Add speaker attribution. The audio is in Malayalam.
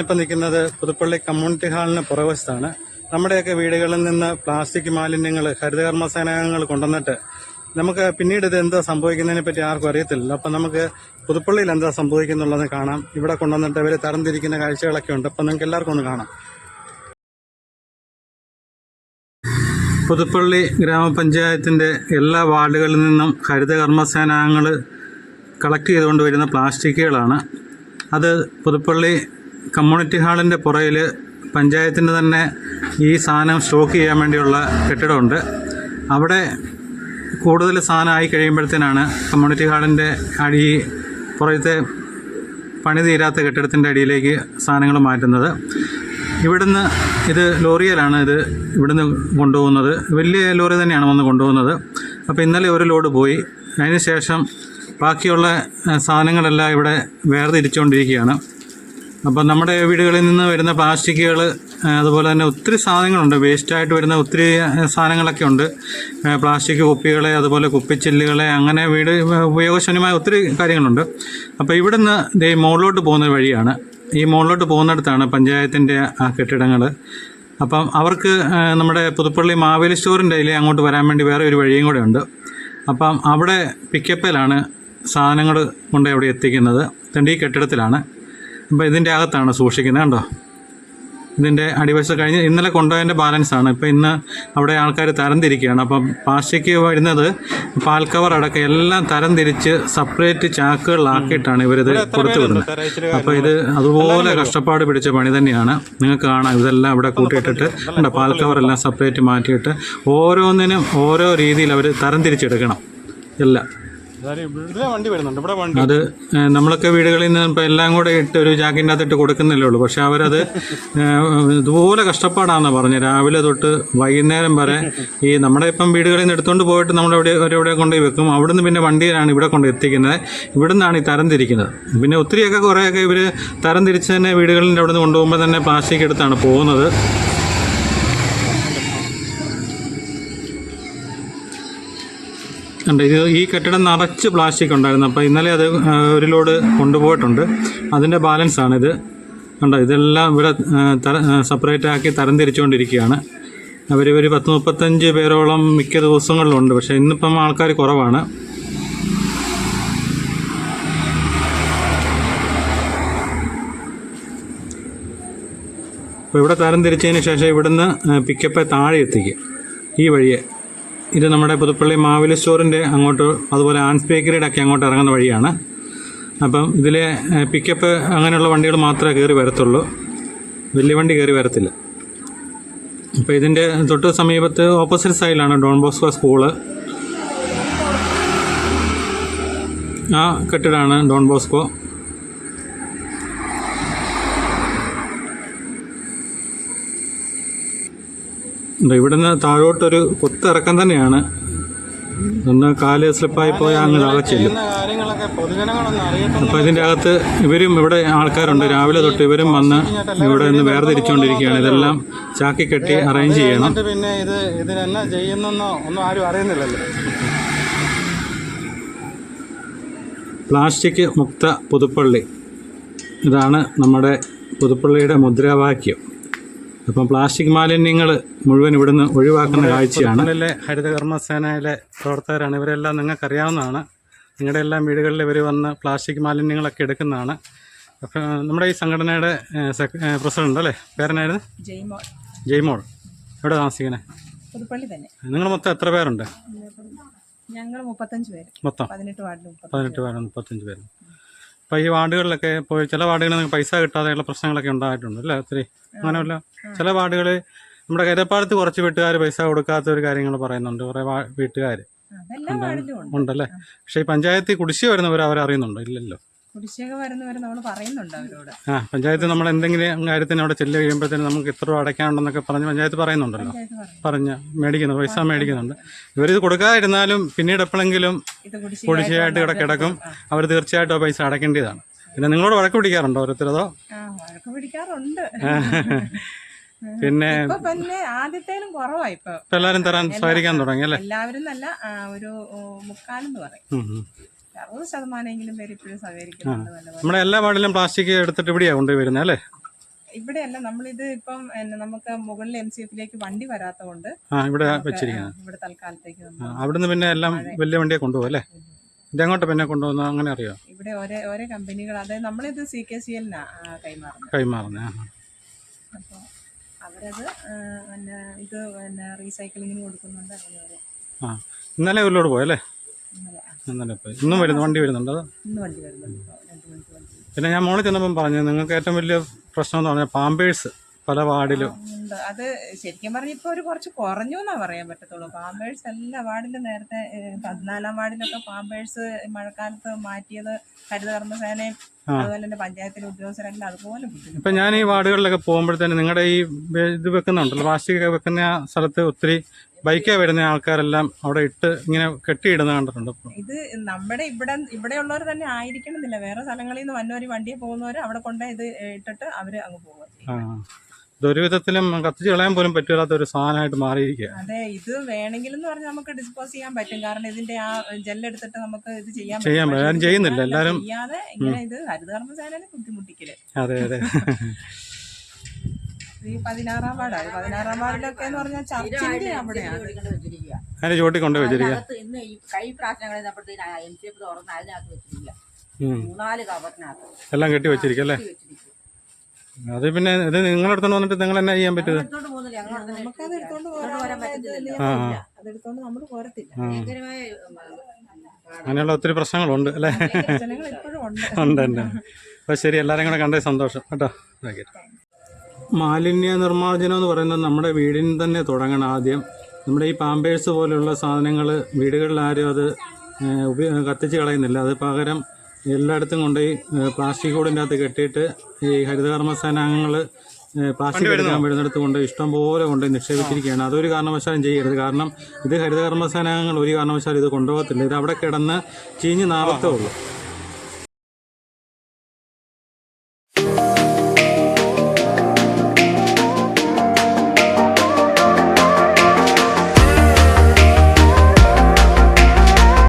Speaker 1: ഞാനിപ്പോൾ നിൽക്കുന്നത് പുതുപ്പള്ളി കമ്മ്യൂണിറ്റി ഹാളിന് പുറകുവശത്താണ്. നമ്മുടെയൊക്കെ വീടുകളിൽ നിന്ന് പ്ലാസ്റ്റിക് മാലിന്യങ്ങൾ ഹരിതകർമ്മ സേനാംഗങ്ങൾ കൊണ്ടുവന്നിട്ട് നമുക്ക് പിന്നീട് ഇത് എന്താ സംഭവിക്കുന്നതിനെ പറ്റി ആർക്കും അറിയത്തില്ലല്ലോ. അപ്പം നമുക്ക് പുതുപ്പള്ളിയിൽ എന്താ സംഭവിക്കുന്നുള്ളത് കാണാം. ഇവിടെ കൊണ്ടുവന്നിട്ട് ഇവർ തരംതിരിക്കുന്ന കാഴ്ചകളൊക്കെ ഉണ്ട്. അപ്പം നിങ്ങൾക്ക് എല്ലാവർക്കും ഒന്ന് കാണാം. പുതുപ്പള്ളി ഗ്രാമപഞ്ചായത്തിൻ്റെ എല്ലാ വാർഡുകളിൽ നിന്നും ഹരിതകർമ്മ സേനാംഗങ്ങൾ കളക്ട് ചെയ്തുകൊണ്ട് വരുന്ന പ്ലാസ്റ്റിക്കുകളാണ്. അത് പുതുപ്പള്ളി കമ്മ്യൂണിറ്റി ഹാളിൻ്റെ പുറയിൽ പഞ്ചായത്തിൻ്റെ തന്നെ ഈ സാധനം സ്റ്റോക്ക് ചെയ്യാൻ വേണ്ടിയുള്ള കെട്ടിടമുണ്ട്. അവിടെ കൂടുതൽ സാധനം ആയി കഴിയുമ്പോഴത്തേനാണ് കമ്മ്യൂണിറ്റി ഹാളിൻ്റെ പുറത്തെ പണി തീരാത്ത കെട്ടിടത്തിൻ്റെ അടിയിലേക്ക് സാധനങ്ങൾ മാറ്റുന്നത്. ഇവിടുന്ന് ഇത് ലോറിയിലാണ് ഇവിടുന്ന് കൊണ്ടുപോകുന്നത്. വലിയ ലോറി തന്നെയാണ് വന്ന് കൊണ്ടുപോകുന്നത്. അപ്പോൾ ഇന്നലെ ഒരു ലോഡ് പോയി. അതിന് ശേഷം ബാക്കിയുള്ള സാധനങ്ങളെല്ലാം ഇവിടെ വേർതിരിച്ചുകൊണ്ടിരിക്കുകയാണ്. അപ്പം നമ്മുടെ വീടുകളിൽ നിന്ന് വരുന്ന പ്ലാസ്റ്റിക്കുകൾ, അതുപോലെ തന്നെ ഒത്തിരി സാധനങ്ങളുണ്ട്. വേസ്റ്റായിട്ട് വരുന്ന ഒത്തിരി സാധനങ്ങളൊക്കെ ഉണ്ട്. പ്ലാസ്റ്റിക് കുപ്പികളെ, അതുപോലെ കുപ്പിച്ചില്ലുകളെ, അങ്ങനെ വീട് ഉപയോഗശൂന്യമായ ഒത്തിരി കാര്യങ്ങളുണ്ട്. അപ്പോൾ ഇവിടുന്ന് ഈ മുകളിലോട്ട് പോകുന്ന വഴിയാണ്. ഈ മുകളിലോട്ട് പോകുന്നിടത്താണ് പഞ്ചായത്തിൻ്റെ ആ കെട്ടിടങ്ങൾ. അപ്പം അവർക്ക് നമ്മുടെ പുതുപ്പള്ളി മാവേലി സ്റ്റോറിൻ്റെ അതിൽ അങ്ങോട്ട് വരാൻ വേണ്ടി വേറെ ഒരു വഴിയും കൂടെ ഉണ്ട്. അപ്പം അവിടെ പിക്കപ്പിലാണ് സാധനങ്ങൾ കൊണ്ട് അവിടെ എത്തിക്കുന്നത്. ഈ കെട്ടിടത്തിലാണ്. അപ്പോൾ ഇതിൻ്റെ അകത്താണ് സൂക്ഷിക്കുന്നത്. കണ്ടോ, ഇതിൻ്റെ അടിവശം കഴിഞ്ഞ് ഇന്നലെ കൊണ്ടുപോയതിൻ്റെ ബാലൻസാണ്. ഇപ്പോൾ ഇന്ന് അവിടെ ആൾക്കാർ തരംതിരിക്കുകയാണ്. അപ്പം പ്ലാസ്റ്റിക് വരുന്നത് പാൽ കവർ അടക്കം എല്ലാം തരംതിരിച്ച് സെപ്പറേറ്റ് ചാക്കുകളിലാക്കിയിട്ടാണ് ഇവരിത് കൊടുത്തു വിടുന്നത്. അപ്പോൾ ഇത് അതുപോലെ കഷ്ടപ്പാട് പിടിച്ച പണി തന്നെയാണ്. നിങ്ങൾക്ക് കാണാം, ഇതെല്ലാം ഇവിടെ കൂട്ടിയിട്ടിട്ട് ഉണ്ട്. പാൽ കവറെല്ലാം സെപ്പറേറ്റ് മാറ്റിയിട്ട് ഓരോന്നിനും ഓരോ രീതിയിൽ അവർ തരംതിരിച്ചെടുക്കണം എല്ലാം. അത് നമ്മളൊക്കെ വീടുകളിൽ നിന്ന് ഇപ്പം എല്ലാം കൂടെ ഇട്ട് ഒരു ജാക്കിൻ്റെ അകത്തിട്ട് കൊടുക്കുന്നില്ലേ ഉള്ളൂ. പക്ഷെ അവരത് ഇതുപോലെ കഷ്ടപ്പാടാണെന്ന് പറഞ്ഞത്. രാവിലെ തൊട്ട് വൈകുന്നേരം വരെ ഈ നമ്മുടെ ഇപ്പം വീടുകളിൽ നിന്ന് എടുത്തുകൊണ്ട് പോയിട്ട് നമ്മളെവിടെ കൊണ്ടുപോയി വെക്കും. അവിടുന്ന് പിന്നെ വണ്ടിയിലാണ് ഇവിടെ കൊണ്ട് എത്തിക്കുന്നത്. ഇവിടെ നിന്നാണ് ഈ തരം തിരിക്കുന്നത്. പിന്നെ ഒത്തിരിയൊക്കെ കുറേയൊക്കെ ഇവർ തരം തിരിച്ച് തന്നെ വീടുകളിൻ്റെ അവിടെ നിന്ന് കൊണ്ടുപോകുമ്പോൾ തന്നെ പ്ലാസ്റ്റിക് എടുത്താണ് പോകുന്നത്. ഉണ്ട്. ഈ കെട്ടിടം നിറച്ച് പ്ലാസ്റ്റിക് ഉണ്ടായിരുന്നു. അപ്പോൾ ഇന്നലെ അത് ഒരു ലോഡ് കൊണ്ടുപോയിട്ടുണ്ട്. അതിൻ്റെ ബാലൻസാണിത്. കണ്ടോ, ഇതെല്ലാം ഇവിടെ സെപ്പറേറ്റ് ആക്കി തരംതിരിച്ചുകൊണ്ടിരിക്കുകയാണ്. അവർ 10-35 പേരോളം മിക്ക ദിവസങ്ങളിലുണ്ട്. പക്ഷേ ഇന്നിപ്പം ആൾക്കാർ കുറവാണ്. അപ്പോൾ ഇവിടെ തരംതിരിച്ചതിന് ശേഷം ഇവിടുന്ന് പിക്കപ്പ് താഴെ എത്തിക്കും ഈ വഴിയെ. ഇത് നമ്മുടെ പുതുപ്പള്ളി മാവേലി സ്റ്റോറിൻ്റെ അങ്ങോട്ട്, അതുപോലെ ആൻസ് ബേക്കറിയുടെ ഒക്കെ അങ്ങോട്ട് ഇറങ്ങുന്ന വഴിയാണ്. അപ്പം ഇതിലെ പിക്കപ്പ് അങ്ങനെയുള്ള വണ്ടികൾ മാത്രമേ കയറി വരത്തുള്ളൂ. വലിയ വണ്ടി കയറി വരത്തില്ല. അപ്പോൾ ഇതിൻ്റെ തൊട്ട് സമീപത്ത് ഓപ്പോസിറ്റ് സൈഡിലാണ് ഡോൺ ബോസ്കോ സ്കൂള്. ആ കെട്ടിടമാണ് ഡോൺ ബോസ്കോ. ഇവിടുന്ന് താഴോട്ടൊരു കുത്തിറക്കം തന്നെയാണ്. ഒന്ന് കാല് സ്ലിപ്പായി പോയാൽ അങ്ങ് താഴെ ചെല്ലും. അപ്പോൾ ഇതിൻ്റെ അകത്ത് ഇവരും ഇവിടെ ആൾക്കാരുണ്ട്. രാവിലെ തൊട്ട് ഇവരും വന്ന് ഇവിടെ നിന്ന് വേർതിരിച്ചുകൊണ്ടിരിക്കുകയാണ്. ഇതെല്ലാം ചാക്കി കെട്ടി അറേഞ്ച് ചെയ്യണം. പിന്നെ ഇതിനെന്നാ ചെയ്യുന്നെന്നോ ഒന്നും ആരും അറിയുന്നില്ലല്ലോ. പ്ലാസ്റ്റിക് മുക്ത പുതുപ്പള്ളി, ഇതാണ് നമ്മുടെ പുതുപ്പള്ളിയുടെ മുദ്രാവാക്യം. അപ്പം പ്ലാസ്റ്റിക് മാലിന്യങ്ങൾ മുഴുവൻ ഇവിടുന്ന് ഒഴിവാക്കുന്ന കാഴ്ചയാണ്. ഹരിതകർമ്മ സേനയിലെ പ്രവർത്തകരാണ് ഇവരെല്ലാം. നിങ്ങൾക്കറിയാവുന്നതാണ്. നിങ്ങളുടെ എല്ലാം വീടുകളിൽ ഇവർ വന്ന് പ്ലാസ്റ്റിക് മാലിന്യങ്ങളൊക്കെ എടുക്കുന്നതാണ്. അപ്പം നമ്മുടെ ഈ സംഘടനയുടെ പ്രസിഡന്റ് അല്ലേ, പേരനായിരുന്നു? ജയ്മോൾ. എവിടെ താമസിക്കണേ? പുതുപ്പള്ളി തന്നെ. നിങ്ങൾ മൊത്തം എത്ര പേരുണ്ട്?
Speaker 2: ഞങ്ങൾ 35 പേര്.
Speaker 1: മൊത്തം 18 പേര്, 35 പേര്. അപ്പോൾ ഈ വാർഡുകളിലൊക്കെ ഇപ്പോൾ ചില വാർഡുകളിൽ നിങ്ങൾക്ക് പൈസ കിട്ടാതെയുള്ള പ്രശ്നങ്ങളൊക്കെ ഉണ്ടായിട്ടുണ്ട് അല്ലേ? ഒത്തിരി അങ്ങനെയല്ല. ചില വാർഡുകളിൽ നമ്മുടെ കരപ്പാടത്ത് കുറച്ച് വീട്ടുകാർ പൈസ കൊടുക്കാത്ത ഒരു കാര്യങ്ങൾ പറയുന്നുണ്ട്. കുറേ വീട്ടുകാർ ഉണ്ടല്ലേ. പക്ഷേ ഈ പഞ്ചായത്തിൽ കുടിശ്ശിക വരുന്നവർ അവരറിയുന്നുണ്ടോ? ഇല്ലല്ലോ. പഞ്ചായത്ത് നമ്മൾ എന്തെങ്കിലും കാര്യത്തിന് അവിടെ ചെല്ല് കഴിയുമ്പോഴത്തേന് നമുക്ക് ഇത്ര രൂപ അടയ്ക്കാനുണ്ടെന്നൊക്കെ പറഞ്ഞ് പഞ്ചായത്ത് പറയുന്നുണ്ടല്ലോ. പൈസ മേടിക്കുന്നുണ്ട്. ഇവരിത് കൊടുക്കാതിരുന്നാലും പിന്നീട് എപ്പോഴെങ്കിലും കുടിശ്ശികയായിട്ട് ഇവിടെ കിടക്കും. അവർ തീർച്ചയായിട്ടും ആ പൈസ അടയ്ക്കേണ്ടതാണ്. പിന്നെ നിങ്ങളോട് വഴക്ക് പിടിക്കാറുണ്ടോ ഓരോരുത്തരതോ? പിന്നെ
Speaker 2: ആദ്യത്തേലും കുറവായി. ഇപ്പൊ
Speaker 1: എല്ലാവരും തരാൻ സഹകരിക്കാൻ തുടങ്ങി അല്ലേ?
Speaker 2: എല്ലാവരും നല്ല ഒരു 3/4 പറയും. 60% പേര് ഇപ്പോഴും സഹകരിക്കുന്നുണ്ട്.
Speaker 1: നമ്മുടെ എല്ലാ വാർഡിലും പ്ലാസ്റ്റിക് എടുത്തിട്ട് ഇവിടെയാണ് കൊണ്ടുപോയി വരുന്നത് അല്ലേ?
Speaker 2: ഇവിടെയല്ല, നമ്മളിത് ഇപ്പം നമുക്ക് മുകളിൽ MCF വണ്ടി വരാത്തതുകൊണ്ട്
Speaker 1: ഇവിടെ വെച്ചിരിക്കുന്നത്.
Speaker 2: ഇവിടെ തൽക്കാലത്തേക്ക്
Speaker 1: അവിടുന്ന് പിന്നെ എല്ലാം വലിയ വണ്ടിയെ കൊണ്ടുപോകും അല്ലേ? ഇതെങ്ങോട്ട് പിന്നെ കൊണ്ടുപോകുന്ന അങ്ങനെ അറിയോ?
Speaker 2: ഇവിടെ ഓരോ കമ്പനികൾ, അതായത് നമ്മളിത് CKCL
Speaker 1: കൈമാറുന്നത്.
Speaker 2: അപ്പോൾ അവരത് ഇത് റീസൈക്ലിങ്ങിന് കൊടുക്കുന്നുണ്ട്. അങ്ങനെ ഓരോ
Speaker 1: ഇന്നലെ ഒരു ലോഡ് പോയല്ലേ? ഇന്നലെ പോയി. ഇന്നും വണ്ടി വരുന്നുണ്ട്.
Speaker 2: ഇന്ന് വണ്ടി വരുന്നുണ്ട്. 2 മണിക്ക് വണ്ടി.
Speaker 1: പിന്നെ ഞാൻ മോളിൽ ചെന്നപ്പം പറഞ്ഞു നിങ്ങൾക്ക് ഏറ്റവും വലിയ പ്രശ്നം എന്ന് പറഞ്ഞാൽ പാമ്പേഴ്സ് പല വാർഡിലും
Speaker 2: ഉണ്ട്. അത് ശരിക്കും പറഞ്ഞാൽ ഇപ്പോൾ ഒരു കുറച്ച് കുറഞ്ഞു എന്നാ പറയാൻ പറ്റത്തുള്ളൂ. പാമ്പേഴ്സ് എല്ലാ വാർഡിലും നേരത്തെ 14-ാം വാർഡിലൊക്കെ പാമ്പേഴ്സ് മഴക്കാലത്ത് മാറ്റിയത് ഹരിതകർമ്മസേനയും അതുപോലെ തന്നെ പഞ്ചായത്തിലെ ഉദ്യോഗസ്ഥരെല്ലാം അതുപോലെ ബുദ്ധിമുട്ട്.
Speaker 1: ഇപ്പം ഞാൻ ഈ വാർഡുകളിലൊക്കെ പോകുമ്പോഴത്തേന് നിങ്ങളുടെ ഈ ഇത് വെക്കുന്നുണ്ടല്ലോ, പ്ലാസ്റ്റിക് വെക്കുന്ന സ്ഥലത്ത് ഒത്തിരി ബൈക്കേ വരുന്ന ആൾക്കാരെല്ലാം അവിടെ ഇട്ട് ഇങ്ങനെ കെട്ടിയിടുന്ന കണ്ടിട്ടുണ്ട്.
Speaker 2: ഇത് നമ്മുടെ ഇവിടെയുള്ളവർ തന്നെ ആയിരിക്കണമെന്നില്ല, വേറെ സ്ഥലങ്ങളിൽ നിന്ന് വന്നവർ വണ്ടിയെ പോകുന്നവർ അവിടെ കൊണ്ട് ഇത് ഇട്ടിട്ട് അവർ അങ്ങ് പോകുക.
Speaker 1: ഇതൊരു വിധത്തിലും കത്തിച്ച് കളയാൻ പോലും പറ്റില്ലാത്ത ഒരു സാധനമായിട്ട് മാറിയിരിക്കുക.
Speaker 2: അതെ, ഇത് വേണമെങ്കിലെന്ന് പറഞ്ഞാൽ നമുക്ക് ഡിസ്പോസ് ചെയ്യാൻ പറ്റും. കാരണം ഇതിന്റെ ആ ജെല്ലെടുത്തിട്ട് നമുക്ക് ഇത് ചെയ്യാൻ
Speaker 1: പറ്റും. ചെയ്യുന്നില്ല എല്ലാവരും
Speaker 2: ചെയ്യാതെ ഇങ്ങനെ ഇത് ഹരിതകർമ്മസേനയെ ബുദ്ധിമുട്ടിക്കല്.
Speaker 1: അതെ അതെ.
Speaker 2: ഈ 16-ാം വാർഡാണ്. 16-ാം വാർഡിലൊക്കെ എന്ന് പറഞ്ഞാൽ ചർച്ചിന്റെ അവിടെയാണ്
Speaker 1: അതിന് ചോട്ടി കൊണ്ട് വെച്ചിരിക്കുക. എല്ലാം കെട്ടി വെച്ചിരിക്കും അല്ലേ? അത് പിന്നെ ഇത് നിങ്ങളെടുത്തോണ്ട് വന്നിട്ട് നിങ്ങൾ എന്നാ ചെയ്യാൻ പറ്റുക?
Speaker 2: നമുക്കത് എടുത്തോണ്ട് നമ്മൾ പോരത്തില്ല.
Speaker 1: അങ്ങനെയുള്ള ഒത്തിരി പ്രശ്നങ്ങളുണ്ട് അല്ലേ? ഉണ്ട് ഉണ്ട്. അപ്പോൾ ശരി, എല്ലാവരും കൂടെ കണ്ടേ സന്തോഷം കേട്ടോ. മാലിന്യ നിർമ്മാർജ്ജനം എന്ന് പറയുന്നത് നമ്മുടെ വീടിന് തന്നെ തുടങ്ങണം. ആദ്യം നമ്മുടെ ഈ പാമ്പേഴ്സ് പോലെയുള്ള സാധനങ്ങൾ വീടുകളിൽ ആരും അത് കത്തിച്ച് കളയുന്നില്ല. അത് പകരം എല്ലായിടത്തും കൊണ്ടുപോയി പ്ലാസ്റ്റിക് കൂടിൻ്റെ അകത്ത് കെട്ടിയിട്ട് ഈ ഹരിതകർമ്മസേനാംഗങ്ങൾ പ്ലാസ്റ്റിക് എടുക്കാൻ വരുന്നിടത്ത് കൊണ്ട് ഇഷ്ടം പോലെ കൊണ്ട് നിക്ഷേപിച്ചിരിക്കുകയാണ്. അതൊരു കാരണവശാലും ചെയ്യരുത്. കാരണം ഇത് ഹരിതകർമ്മസേനാംഗങ്ങൾ ഒരു കാരണവശാലും ഇത് കൊണ്ടുപോകത്തില്ല. ഇത് അവിടെ കിടന്ന് ചീഞ്ഞ് നാറത്തേ ഉള്ളൂ.